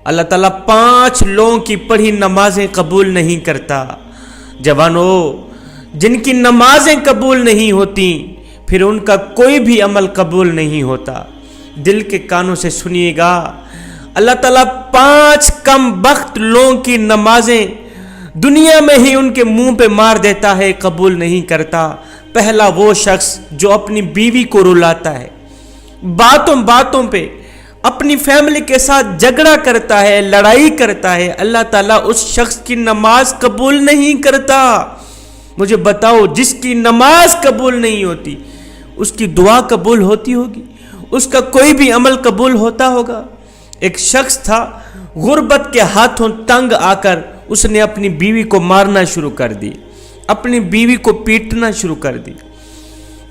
اللہ تعالیٰ 5 لوگوں کی پڑھی نمازیں قبول نہیں کرتا۔ جوانوں، جن کی نمازیں قبول نہیں ہوتی پھر ان کا کوئی بھی عمل قبول نہیں ہوتا۔ دل کے کانوں سے سنیے گا، اللہ تعالیٰ 5 کم بخت لوگوں کی نمازیں دنیا میں ہی ان کے منہ پہ مار دیتا ہے، قبول نہیں کرتا۔ پہلا وہ شخص جو اپنی بیوی کو رلاتا ہے، باتوں پہ اپنی فیملی کے ساتھ جھگڑا کرتا ہے، لڑائی کرتا ہے، اللہ تعالیٰ اس شخص کی نماز قبول نہیں کرتا۔ مجھے بتاؤ، جس کی نماز قبول نہیں ہوتی اس کی دعا قبول ہوتی ہوگی؟ اس کا کوئی بھی عمل قبول ہوتا ہوگا؟ ایک شخص تھا، غربت کے ہاتھوں تنگ آ کر اس نے اپنی بیوی کو مارنا شروع کر دی، اپنی بیوی کو پیٹنا شروع کر دی،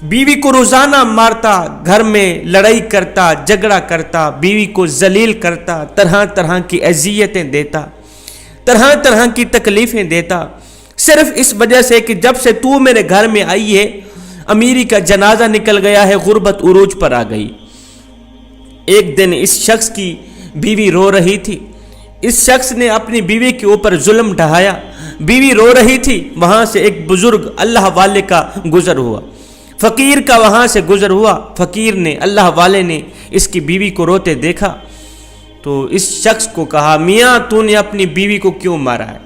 بیوی کو روزانہ مارتا، گھر میں لڑائی کرتا، جھگڑا کرتا، بیوی کو ذلیل کرتا، طرح طرح کی اذیتیں دیتا، طرح طرح کی تکلیفیں دیتا، صرف اس وجہ سے کہ جب سے تو میرے گھر میں آئی ہے امیری کا جنازہ نکل گیا ہے، غربت عروج پر آ گئی۔ ایک دن اس شخص کی بیوی رو رہی تھی، اس شخص نے اپنی بیوی کے اوپر ظلم ڈھایا، بیوی رو رہی تھی، وہاں سے ایک بزرگ اللہ والے کا گزر ہوا، فقیر کا وہاں سے گزر ہوا، فقیر نے، اللہ والے نے اس کی بیوی کو روتے دیکھا تو اس شخص کو کہا، میاں تو نے اپنی بیوی کو کیوں مارا ہے؟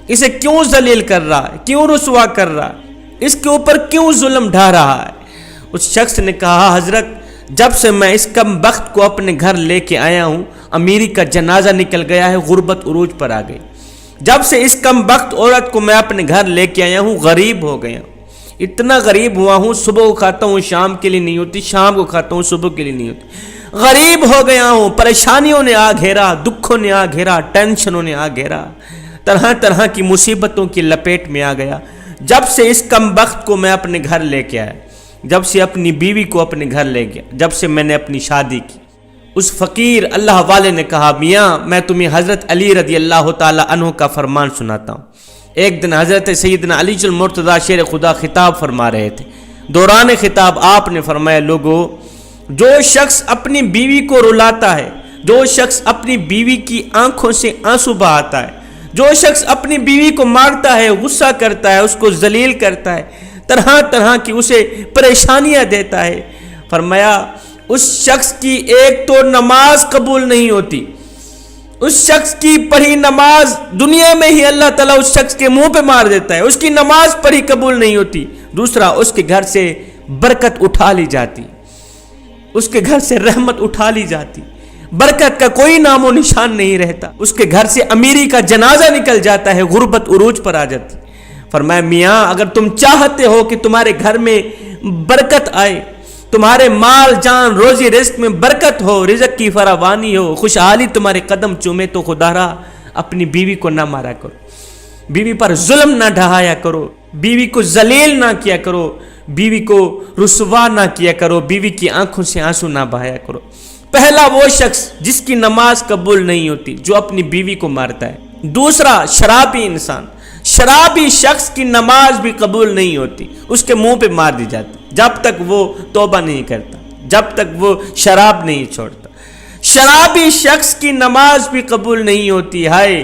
اسے کیوں ذلیل کر رہا ہے؟ کیوں رسوا کر رہا ہے؟ اس کے اوپر کیوں ظلم ڈھا رہا ہے؟ اس شخص نے کہا، حضرت جب سے میں اس کم بخت کو اپنے گھر لے کے آیا ہوں، امیری کا جنازہ نکل گیا ہے، غربت عروج پر آ گئی، جب سے اس کم بخت عورت کو میں اپنے گھر لے کے آیا ہوں غریب ہو گیا ہوں، اتنا غریب ہوا ہوں، صبح کو کھاتا ہوں شام کے لیے نہیں ہوتی، شام کو کھاتا ہوں صبح کے لیے نہیں ہوتی، غریب ہو گیا ہوں، پریشانیوں نے آ گھیرا، دکھوں نے آ گھیرا، ٹینشنوں نے آ گھیرا، طرح طرح کی مصیبتوں کی لپیٹ میں آ گیا، جب سے اس کم بخت کو میں اپنے گھر لے کے آیا، جب سے اپنی بیوی کو اپنے گھر لے گیا، جب سے میں نے اپنی شادی کی۔ اس فقیر اللہ والے نے کہا، میاں میں تمہیں حضرت علی رضی اللہ تعالی عنہ کا فرمان سناتا ہوں۔ ایک دن حضرت سیدنا علی المرتضیٰ شیر خدا خطاب فرما رہے تھے، دوران خطاب آپ نے فرمایا، لوگو جو شخص اپنی بیوی کو رلاتا ہے، جو شخص اپنی بیوی کی آنکھوں سے آنسو بہاتا ہے، جو شخص اپنی بیوی کو مارتا ہے، غصہ کرتا ہے، اس کو ذلیل کرتا ہے، طرح طرح کی اسے پریشانیاں دیتا ہے، فرمایا اس شخص کی ایک تو نماز قبول نہیں ہوتی، اس شخص کی پڑھی نماز دنیا میں ہی اللہ تعالیٰ اس شخص کے منہ پہ مار دیتا ہے، اس کی نماز پڑھی قبول نہیں ہوتی، دوسرا اس کے گھر سے برکت اٹھا لی جاتی، اس کے گھر سے رحمت اٹھا لی جاتی، برکت کا کوئی نام و نشان نہیں رہتا، اس کے گھر سے امیری کا جنازہ نکل جاتا ہے، غربت عروج پر آ جاتی۔ فرمایا، میاں اگر تم چاہتے ہو کہ تمہارے گھر میں برکت آئے، تمہارے مال جان روزی رزق میں برکت ہو، رزق کی فراوانی ہو، خوشحالی تمہارے قدم چومے، تو خدا را اپنی بیوی کو نہ مارا کرو، بیوی پر ظلم نہ ڈھایا کرو، بیوی کو ذلیل نہ کیا کرو، بیوی کو رسوا نہ کیا کرو، بیوی کی آنکھوں سے آنسو نہ بہایا کرو۔ پہلا وہ شخص جس کی نماز قبول نہیں ہوتی، جو اپنی بیوی کو مارتا ہے۔ دوسرا شرابی انسان، شرابی شخص کی نماز بھی قبول نہیں ہوتی، اس کے منہ پہ مار دی جاتی جب تک وہ توبہ نہیں کرتا، جب تک وہ شراب نہیں چھوڑتا۔ شرابی شخص کی نماز بھی قبول نہیں ہوتی۔ ہائے،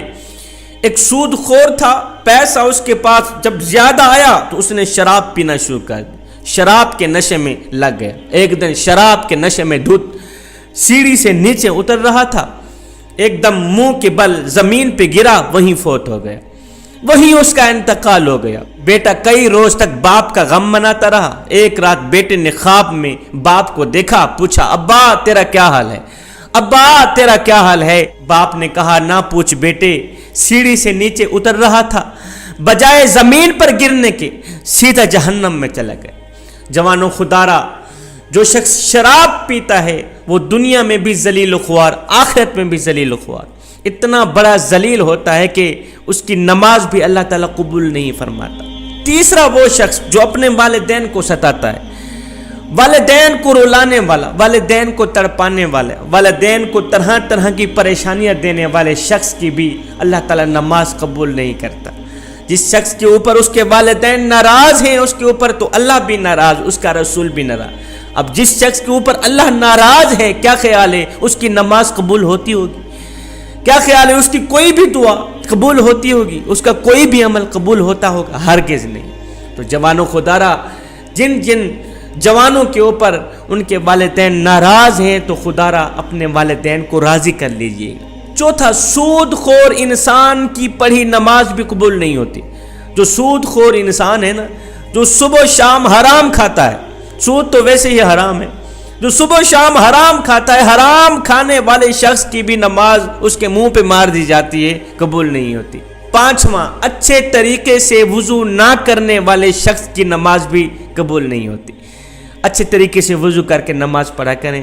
ایک سود خور تھا، پیسہ اس کے پاس جب زیادہ آیا تو اس نے شراب پینا شروع کر دی، شراب کے نشے میں لگ گیا۔ ایک دن شراب کے نشے میں دھت سیڑھی سے نیچے اتر رہا تھا، ایک دم منہ کے بل زمین پہ گرا، وہیں فوت ہو گیا، وہیں اس کا انتقال ہو گیا۔ بیٹا کئی روز تک باپ کا غم مناتا رہا۔ ایک رات بیٹے نے خواب میں باپ کو دیکھا، پوچھا، ابا تیرا کیا حال ہے؟ ابا تیرا کیا حال ہے؟ باپ نے کہا، نہ پوچھ بیٹے، سیڑھی سے نیچے اتر رہا تھا، بجائے زمین پر گرنے کے سیدھا جہنم میں چلا گیا۔ جوانوں، خدارا جو شخص شراب پیتا ہے وہ دنیا میں بھی ذلیل و خوار، آخرت میں بھی ذلیل و خوار، اتنا بڑا ذلیل ہوتا ہے کہ اس کی نماز بھی اللہ تعالیٰ قبول نہیں فرماتا۔ تیسرا وہ شخص جو اپنے والدین کو ستاتا ہے، والدین کو رلانے والا، والدین کو تڑپانے والا، والدین کو طرح طرح کی پریشانیاں دینے والے شخص کی بھی اللہ تعالیٰ نماز قبول نہیں کرتا۔ جس شخص کے اوپر اس کے والدین ناراض ہیں، اس کے اوپر تو اللہ بھی ناراض، اس کا رسول بھی ناراض۔ اب جس شخص کے اوپر اللہ ناراض ہے، کیا خیال ہے اس کی نماز قبول ہوتی ہوگی؟ کیا خیال ہے اس کی کوئی بھی دعا قبول ہوتی ہوگی؟ اس کا کوئی بھی عمل قبول ہوتا ہوگا؟ ہرگز نہیں۔ تو جوانوں خدارا، جن جن جوانوں کے اوپر ان کے والدین ناراض ہیں تو خدارا اپنے والدین کو راضی کر لیجئے۔ چوتھا، سود خور انسان کی پڑھی نماز بھی قبول نہیں ہوتی۔ جو سود خور انسان ہے نا، جو صبح و شام حرام کھاتا ہے، سود تو ویسے ہی حرام ہے، جو صبح و شام حرام کھاتا ہے، حرام کھانے والے شخص کی بھی نماز اس کے منہ پہ مار دی جاتی ہے، قبول نہیں ہوتی۔ پانچواں، اچھے طریقے سے وضو نہ کرنے والے شخص کی نماز بھی قبول نہیں ہوتی۔ اچھے طریقے سے وضو کر کے نماز پڑھا کریں،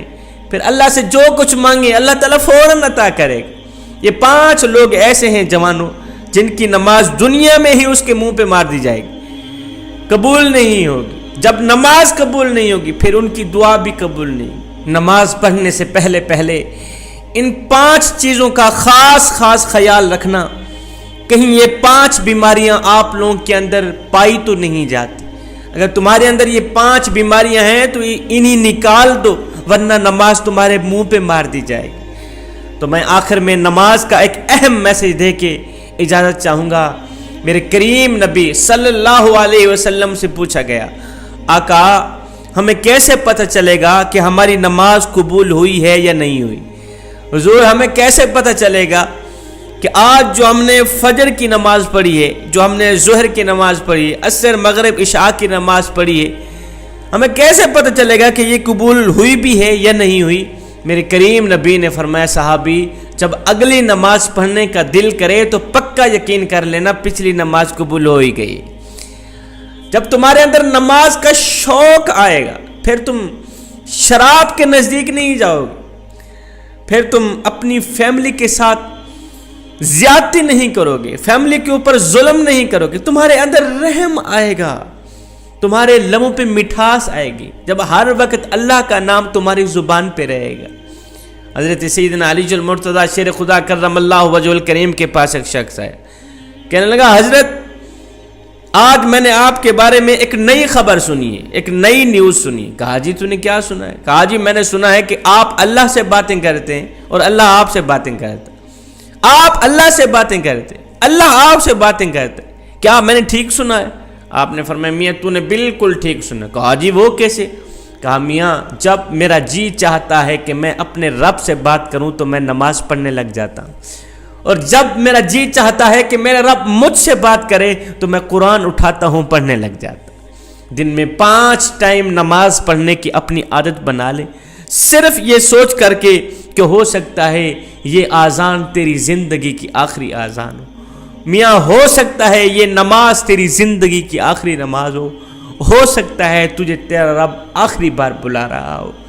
پھر اللہ سے جو کچھ مانگے اللہ تعالیٰ فوراً عطا کرے گا۔ یہ 5 لوگ ایسے ہیں جوانوں جن کی نماز دنیا میں ہی اس کے منہ پہ مار دی جائے گی، قبول نہیں ہوگی۔ جب نماز قبول نہیں ہوگی پھر ان کی دعا بھی قبول نہیں۔ نماز پڑھنے سے پہلے ان 5 چیزوں کا خاص خیال رکھنا، کہیں یہ 5 بیماریاں آپ لوگوں کے اندر پائی تو نہیں جاتی۔ اگر تمہارے اندر یہ 5 بیماریاں ہیں تو انہی نکال دو، ورنہ نماز تمہارے منہ پہ مار دی جائے گی۔ تو میں آخر میں نماز کا ایک اہم میسج دے کے اجازت چاہوں گا۔ میرے کریم نبی صلی اللہ علیہ وسلم سے پوچھا گیا، آقا ہمیں کیسے پتہ چلے گا کہ ہماری نماز قبول ہوئی ہے یا نہیں ہوئی؟ حضور ہمیں کیسے پتہ چلے گا کہ آج جو ہم نے فجر کی نماز پڑھی ہے، جو ہم نے ظہر کی نماز پڑھی ہے، عصر مغرب عشاء کی نماز پڑھی ہے، ہمیں کیسے پتہ چلے گا کہ یہ قبول ہوئی بھی ہے یا نہیں ہوئی؟ میرے کریم نبی نے فرمایا، صحابی جب اگلی نماز پڑھنے کا دل کرے تو پکا یقین کر لینا پچھلی نماز قبول ہو ہی گئی۔ جب تمہارے اندر نماز کا شوق آئے گا پھر تم شراب کے نزدیک نہیں جاؤ گے، پھر تم اپنی فیملی کے ساتھ زیادتی نہیں کرو گے، فیملی کے اوپر ظلم نہیں کرو گے، تمہارے اندر رحم آئے گا، تمہارے لبوں پہ مٹھاس آئے گی جب ہر وقت اللہ کا نام تمہاری زبان پہ رہے گا۔ حضرت سیدنا علی المرتضیٰ شیر خدا کرم اللہ وجہہ الکریم کے پاس ایک شخص آیا، کہنے لگا، حضرت آج میں نے آپ کے بارے میں ایک نئی خبر سنی ہے، ایک نئی نیوز سنی ہے۔ کہا جی تو نے کیا سنا ہے؟ کہا جی میں نے سنا ہے کہ آپ اللہ سے باتیں کرتے ہیں اور اللہ آپ سے باتیں کرتا ہے۔ آپ اللہ سے باتیں کرتے ہیں، اللہ آپ سے باتیں کرتے ہیں، کیا میں نے ٹھیک سنا ہے؟ آپ نے فرمایا، میاں تو نے بالکل ٹھیک سنا۔ کہا جی وہ کیسے؟ کہا میاں جب میرا جی چاہتا ہے کہ میں اپنے رب سے بات کروں تو میں نماز پڑھنے لگ جاتا ہوں، اور جب میرا جی چاہتا ہے کہ میرا رب مجھ سے بات کرے تو میں قرآن اٹھاتا ہوں، پڑھنے لگ جاتا ہوں۔ دن میں 5 ٹائم نماز پڑھنے کی اپنی عادت بنا لے، صرف یہ سوچ کر کے کہ ہو سکتا ہے یہ آذان تیری زندگی کی آخری آذان ہو، میاں ہو سکتا ہے یہ نماز تیری زندگی کی آخری نماز ہو سکتا ہے تجھے تیرا رب آخری بار بلا رہا ہو۔